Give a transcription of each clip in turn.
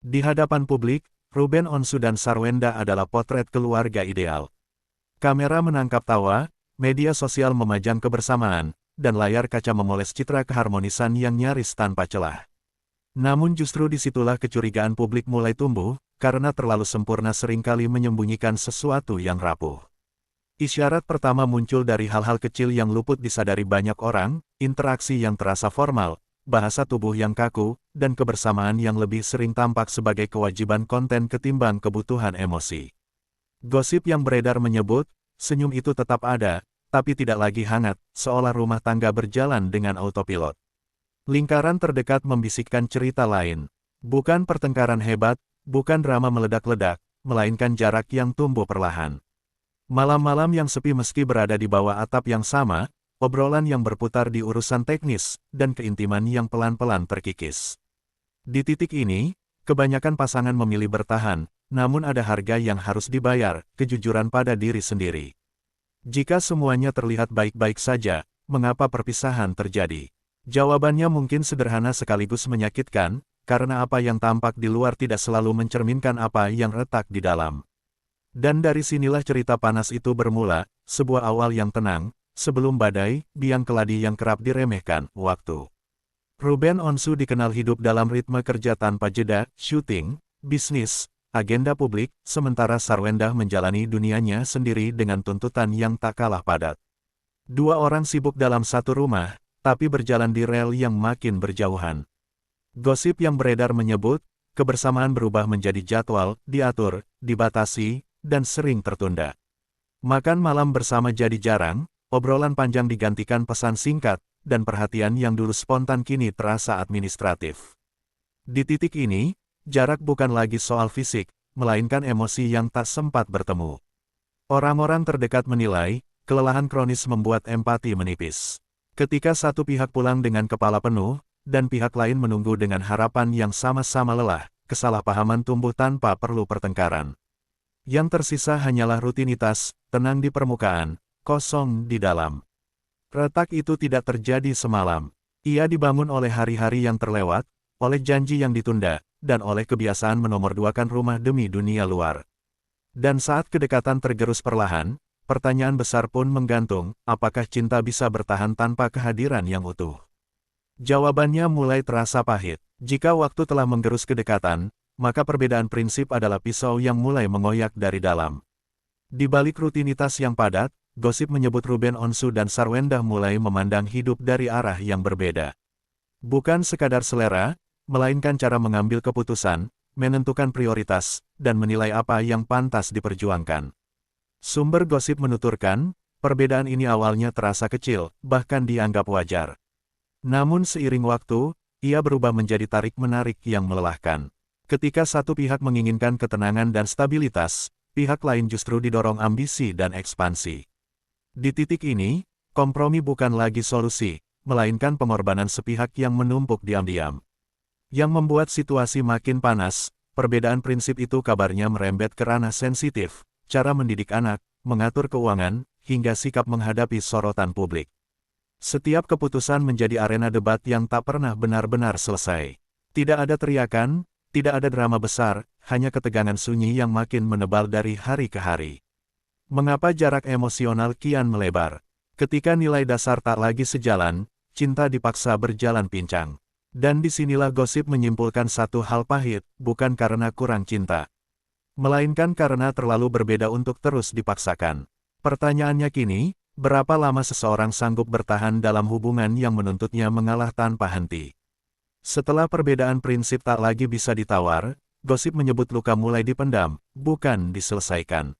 Di hadapan publik, Ruben Onsu dan Sarwenda adalah potret keluarga ideal. Kamera menangkap tawa, media sosial memajang kebersamaan, dan layar kaca memoles citra keharmonisan yang nyaris tanpa celah. Namun justru disitulah kecurigaan publik mulai tumbuh, karena terlalu sempurna seringkali menyembunyikan sesuatu yang rapuh. Isyarat pertama muncul dari hal-hal kecil yang luput disadari banyak orang, interaksi yang terasa formal, bahasa tubuh yang kaku, dan kebersamaan yang lebih sering tampak sebagai kewajiban konten ketimbang kebutuhan emosi. Gosip yang beredar menyebut, senyum itu tetap ada, tapi tidak lagi hangat, seolah rumah tangga berjalan dengan autopilot. Lingkaran terdekat membisikkan cerita lain. Bukan pertengkaran hebat, bukan drama meledak-ledak, melainkan jarak yang tumbuh perlahan. Malam-malam yang sepi meski berada di bawah atap yang sama, obrolan yang berputar di urusan teknis, dan keintiman yang pelan-pelan terkikis. Di titik ini, kebanyakan pasangan memilih bertahan, namun ada harga yang harus dibayar, kejujuran pada diri sendiri. Jika semuanya terlihat baik-baik saja, mengapa perpisahan terjadi? Jawabannya mungkin sederhana sekaligus menyakitkan, karena apa yang tampak di luar tidak selalu mencerminkan apa yang retak di dalam. Dan dari sinilah cerita panas itu bermula, sebuah awal yang tenang, sebelum badai, biang keladi yang kerap diremehkan, waktu. Ruben Onsu dikenal hidup dalam ritme kerja tanpa jeda, syuting, bisnis, agenda publik, sementara Sarwenda menjalani dunianya sendiri dengan tuntutan yang tak kalah padat. Dua orang sibuk dalam satu rumah, tapi berjalan di rel yang makin berjauhan. Gosip yang beredar menyebut, kebersamaan berubah menjadi jadwal, diatur, dibatasi, dan sering tertunda. Makan malam bersama jadi jarang, obrolan panjang digantikan pesan singkat, dan perhatian yang dulu spontan kini terasa administratif. Di titik ini, jarak bukan lagi soal fisik, melainkan emosi yang tak sempat bertemu. Orang-orang terdekat menilai, kelelahan kronis membuat empati menipis. Ketika satu pihak pulang dengan kepala penuh, dan pihak lain menunggu dengan harapan yang sama-sama lelah, kesalahpahaman tumbuh tanpa perlu pertengkaran. Yang tersisa hanyalah rutinitas, tenang di permukaan, kosong di dalam. Retak itu tidak terjadi semalam. Ia dibangun oleh hari-hari yang terlewat, oleh janji yang ditunda, dan oleh kebiasaan menomorduakan rumah demi dunia luar. Dan saat kedekatan tergerus perlahan, pertanyaan besar pun menggantung, apakah cinta bisa bertahan tanpa kehadiran yang utuh? Jawabannya mulai terasa pahit. Jika waktu telah menggerus kedekatan, maka perbedaan prinsip adalah pisau yang mulai mengoyak dari dalam. Di balik rutinitas yang padat, gosip menyebut Ruben Onsu dan Sarwenda mulai memandang hidup dari arah yang berbeda. Bukan sekadar selera, melainkan cara mengambil keputusan, menentukan prioritas, dan menilai apa yang pantas diperjuangkan. Sumber gosip menuturkan, perbedaan ini awalnya terasa kecil, bahkan dianggap wajar. Namun seiring waktu, ia berubah menjadi tarik-menarik yang melelahkan. Ketika satu pihak menginginkan ketenangan dan stabilitas, pihak lain justru didorong ambisi dan ekspansi. Di titik ini, kompromi bukan lagi solusi, melainkan pengorbanan sepihak yang menumpuk diam-diam. Yang membuat situasi makin panas, perbedaan prinsip itu kabarnya merembet ke ranah sensitif, cara mendidik anak, mengatur keuangan, hingga sikap menghadapi sorotan publik. Setiap keputusan menjadi arena debat yang tak pernah benar-benar selesai. Tidak ada teriakan, tidak ada drama besar, hanya ketegangan sunyi yang makin menebal dari hari ke hari. Mengapa jarak emosional kian melebar? Ketika nilai dasar tak lagi sejalan, cinta dipaksa berjalan pincang. Dan disinilah gosip menyimpulkan satu hal pahit, bukan karena kurang cinta, melainkan karena terlalu berbeda untuk terus dipaksakan. Pertanyaannya kini, berapa lama seseorang sanggup bertahan dalam hubungan yang menuntutnya mengalah tanpa henti? Setelah perbedaan prinsip tak lagi bisa ditawar, gosip menyebut luka mulai dipendam, bukan diselesaikan.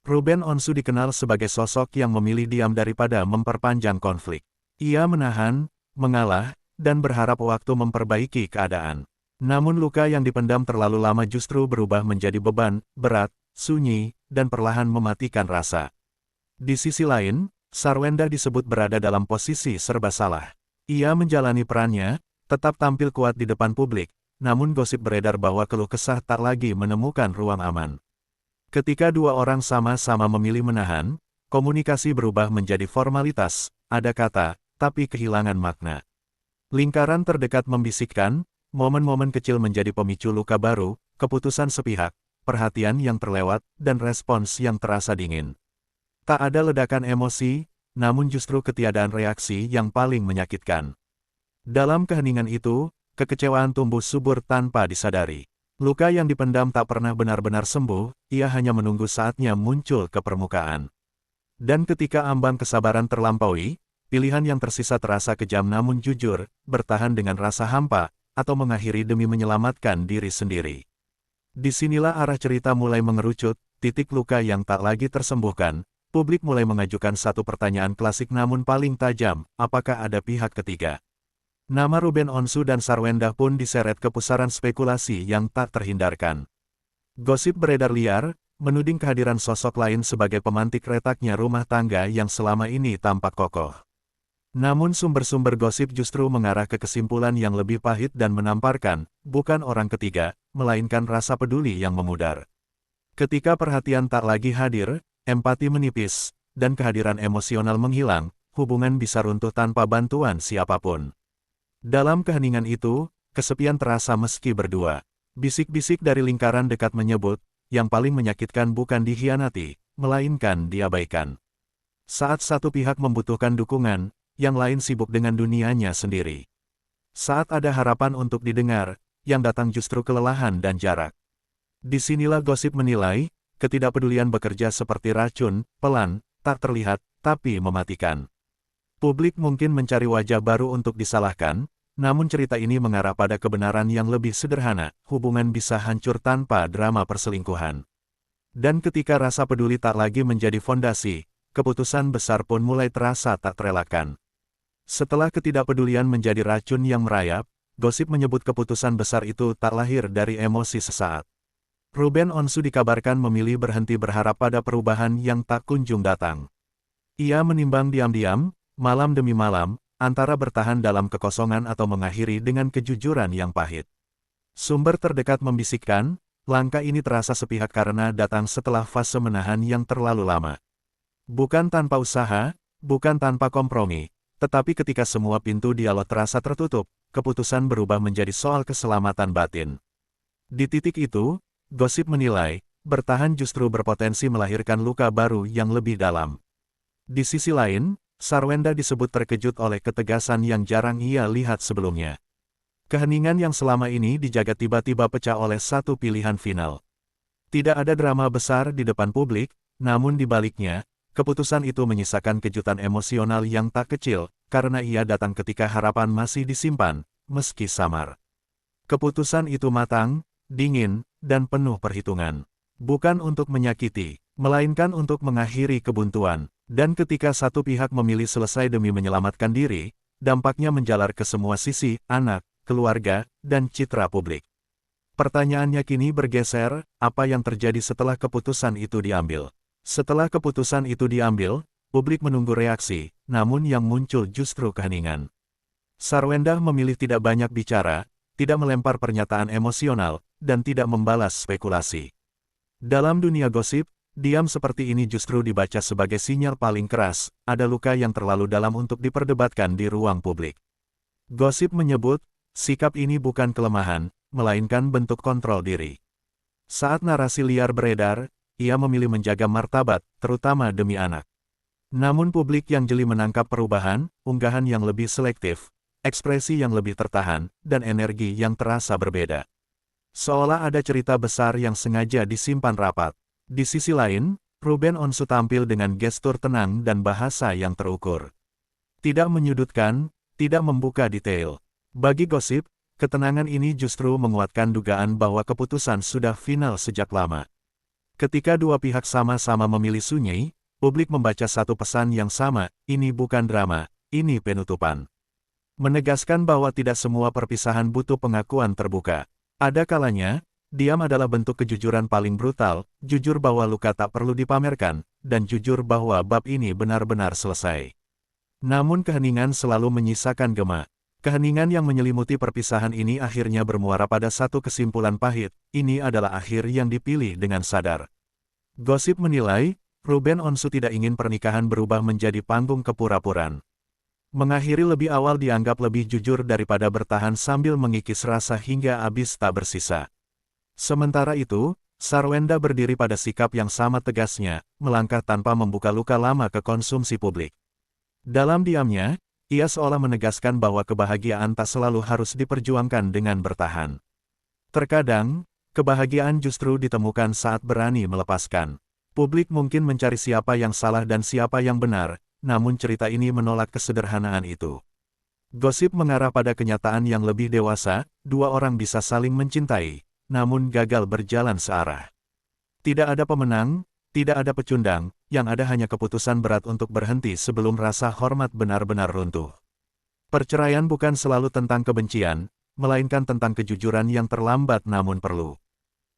Ruben Onsu dikenal sebagai sosok yang memilih diam daripada memperpanjang konflik. Ia menahan, mengalah, dan berharap waktu memperbaiki keadaan. Namun luka yang dipendam terlalu lama justru berubah menjadi beban, berat, sunyi, dan perlahan mematikan rasa. Di sisi lain, Sarwenda disebut berada dalam posisi serba salah. Ia menjalani perannya, tetap tampil kuat di depan publik, namun gosip beredar bahwa keluh kesah tak lagi menemukan ruang aman. Ketika dua orang sama-sama memilih menahan, komunikasi berubah menjadi formalitas, ada kata, tapi kehilangan makna. Lingkaran terdekat membisikkan, momen-momen kecil menjadi pemicu luka baru, keputusan sepihak, perhatian yang terlewat, dan respons yang terasa dingin. Tak ada ledakan emosi, namun justru ketiadaan reaksi yang paling menyakitkan. Dalam keheningan itu, kekecewaan tumbuh subur tanpa disadari. Luka yang dipendam tak pernah benar-benar sembuh, ia hanya menunggu saatnya muncul ke permukaan. Dan ketika ambang kesabaran terlampaui, pilihan yang tersisa terasa kejam namun jujur, bertahan dengan rasa hampa, atau mengakhiri demi menyelamatkan diri sendiri. Disinilah arah cerita mulai mengerucut, titik luka yang tak lagi tersembuhkan, publik mulai mengajukan satu pertanyaan klasik namun paling tajam, apakah ada pihak ketiga? Nama Ruben Onsu dan Sarwenda pun diseret ke pusaran spekulasi yang tak terhindarkan. Gosip beredar liar, menuding kehadiran sosok lain sebagai pemantik retaknya rumah tangga yang selama ini tampak kokoh. Namun sumber-sumber gosip justru mengarah ke kesimpulan yang lebih pahit dan menamparkan, bukan orang ketiga, melainkan rasa peduli yang memudar. Ketika perhatian tak lagi hadir, empati menipis, dan kehadiran emosional menghilang, hubungan bisa runtuh tanpa bantuan siapapun. Dalam keheningan itu, kesepian terasa meski berdua. Bisik-bisik dari lingkaran dekat menyebut, yang paling menyakitkan bukan dikhianati, melainkan diabaikan. Saat satu pihak membutuhkan dukungan, yang lain sibuk dengan dunianya sendiri. Saat ada harapan untuk didengar, yang datang justru kelelahan dan jarak. Disinilah gosip menilai, ketidakpedulian bekerja seperti racun, pelan, tak terlihat, tapi mematikan. Publik mungkin mencari wajah baru untuk disalahkan, namun cerita ini mengarah pada kebenaran yang lebih sederhana, hubungan bisa hancur tanpa drama perselingkuhan. Dan ketika rasa peduli tak lagi menjadi fondasi, keputusan besar pun mulai terasa tak terelakkan. Setelah ketidakpedulian menjadi racun yang merayap, gosip menyebut keputusan besar itu tak lahir dari emosi sesaat. Ruben Onsu dikabarkan memilih berhenti berharap pada perubahan yang tak kunjung datang. Ia menimbang diam-diam, malam demi malam, antara bertahan dalam kekosongan atau mengakhiri dengan kejujuran yang pahit. Sumber terdekat membisikkan, langkah ini terasa sepihak karena datang setelah fase menahan yang terlalu lama. Bukan tanpa usaha, bukan tanpa kompromi, tetapi ketika semua pintu dialog terasa tertutup, keputusan berubah menjadi soal keselamatan batin. Di titik itu, gosip menilai, bertahan justru berpotensi melahirkan luka baru yang lebih dalam. Di sisi lain, Sarwenda disebut terkejut oleh ketegasan yang jarang ia lihat sebelumnya. Keheningan yang selama ini dijaga tiba-tiba pecah oleh satu pilihan final. Tidak ada drama besar di depan publik, namun di baliknya, keputusan itu menyisakan kejutan emosional yang tak kecil, karena ia datang ketika harapan masih disimpan, meski samar. Keputusan itu matang, dingin, dan penuh perhitungan. Bukan untuk menyakiti, melainkan untuk mengakhiri kebuntuan. Dan ketika satu pihak memilih selesai demi menyelamatkan diri, dampaknya menjalar ke semua sisi, anak, keluarga, dan citra publik. Pertanyaannya kini bergeser, apa yang terjadi setelah keputusan itu diambil? Setelah keputusan itu diambil, publik menunggu reaksi, namun yang muncul justru keheningan. Sarwenda memilih tidak banyak bicara, tidak melempar pernyataan emosional, dan tidak membalas spekulasi. Dalam dunia gosip, diam seperti ini justru dibaca sebagai sinyal paling keras, ada luka yang terlalu dalam untuk diperdebatkan di ruang publik. Gosip menyebut, sikap ini bukan kelemahan, melainkan bentuk kontrol diri. Saat narasi liar beredar, ia memilih menjaga martabat, terutama demi anak. Namun publik yang jeli menangkap perubahan, unggahan yang lebih selektif, ekspresi yang lebih tertahan, dan energi yang terasa berbeda. Seolah ada cerita besar yang sengaja disimpan rapat. Di sisi lain, Ruben Onsu tampil dengan gestur tenang dan bahasa yang terukur. Tidak menyudutkan, tidak membuka detail. Bagi gosip, ketenangan ini justru menguatkan dugaan bahwa keputusan sudah final sejak lama. Ketika dua pihak sama-sama memilih sunyi, publik membaca satu pesan yang sama, ini bukan drama, ini penutupan. Menegaskan bahwa tidak semua perpisahan butuh pengakuan terbuka. Ada kalanya, diam adalah bentuk kejujuran paling brutal, jujur bahwa luka tak perlu dipamerkan, dan jujur bahwa bab ini benar-benar selesai. Namun keheningan selalu menyisakan gema. Keheningan yang menyelimuti perpisahan ini akhirnya bermuara pada satu kesimpulan pahit, ini adalah akhir yang dipilih dengan sadar. Gosip menilai, Ruben Onsu tidak ingin pernikahan berubah menjadi panggung kepura-puraan. Mengakhiri lebih awal dianggap lebih jujur daripada bertahan sambil mengikis rasa hingga habis tak bersisa. Sementara itu, Sarwenda berdiri pada sikap yang sama tegasnya, melangkah tanpa membuka luka lama ke konsumsi publik. Dalam diamnya, ia seolah menegaskan bahwa kebahagiaan tak selalu harus diperjuangkan dengan bertahan. Terkadang, kebahagiaan justru ditemukan saat berani melepaskan. Publik mungkin mencari siapa yang salah dan siapa yang benar, namun cerita ini menolak kesederhanaan itu. Gosip mengarah pada kenyataan yang lebih dewasa, dua orang bisa saling mencintai, namun gagal berjalan searah. Tidak ada pemenang, tidak ada pecundang, yang ada hanya keputusan berat untuk berhenti sebelum rasa hormat benar-benar runtuh. Perceraian bukan selalu tentang kebencian, melainkan tentang kejujuran yang terlambat namun perlu.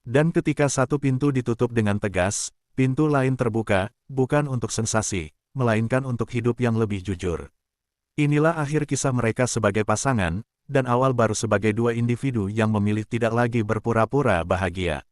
Dan ketika satu pintu ditutup dengan tegas, pintu lain terbuka, bukan untuk sensasi, melainkan untuk hidup yang lebih jujur. Inilah akhir kisah mereka sebagai pasangan, dan awal baru sebagai dua individu yang memilih tidak lagi berpura-pura bahagia.